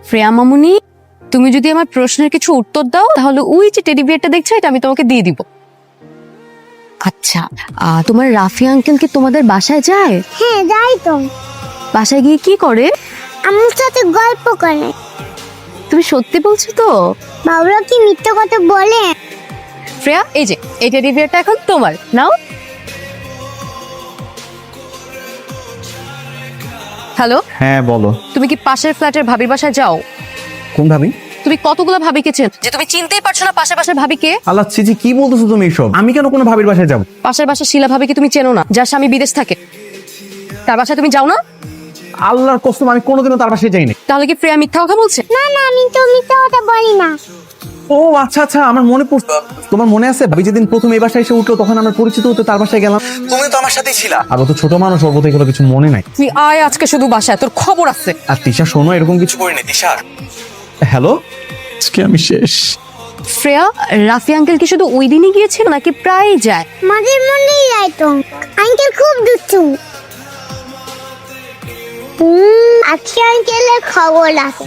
শ্রেয়া মামুনি, তুমি যদি আমার প্রশ্নের কিছু উত্তর দাও তাহলে ওই যে টেডি বিয়ারটা দেখছো এটা আমি তোমাকে দিয়ে দিব। আচ্ছা, তোমার রাফি আঙ্কেল কি তোমাদের বাসায় যায়? হ্যাঁ যাই তো। বাসায় গিয়ে কি করে? আমার সাথে গল্প করে। তুমি সত্যি বলছো তো? বাবুরা কি মিথ্যে কথা বলে? শ্রেয়া, এই যে এই টেডি বিয়ারটা এখন তোমার, নাও। হ্যালো, হ্যাঁ বলো। তুমি কি পাশের ফ্ল্যাটের ভাবির বাসায় যাও? কোন ভাবি? তুমি কতগুলো ভাবিকে চেনো যে তুমি চিনতেই পারছো না পাশের বাসার ভাবিকে? আল্লাহ চিজি, কি বলতেছো তুমি এইসব? আমি কেন কোনো ভাবির বাসায় যাব? পাশের বাসার শিলা ভাবিকে তুমি চেনো না, যার স্বামী বিদেশ থাকে? তার বাসায় তুমি যাও না? আল্লাহর কসম, আমি কোনোদিনও তার বাসায় যাইনি। তাহলে কি প্রিয়া মিথ্যা কথা বলছে? না না, আমি তো মিথ্যে কথা বলি না। ও আচ্ছা আচ্ছা, আমার মনে পড়ছে। তোমার মনে আছে ভাবি যেদিন প্রথম এই বাসায় এসে উঠলো তখন আমার পরিচিত হতে তার বাসায় গেলাম? তুমি তো আমার সাথেই ছিলা। আর ও তো ছোট মানুষ, ওর বোধহয় এগুলো কিছু মনে নাই। তুই আয় আজকে শুধু বাসায়, তোর খবর আছে। আর তিশা শোনো, এরকম কিছু করিনি তিশা। হ্যালো, আজকে আমি শেষ। শ্রেয়া, রাফি আঙ্কেল কি শুধু ওই দিনই গিয়েছিল নাকি প্রায়ই যায়? মাঝে মধ্যেই যাই তো। আঙ্কেল খুব দুষ্টু। আজকে আঙ্কেলের খবর আছে।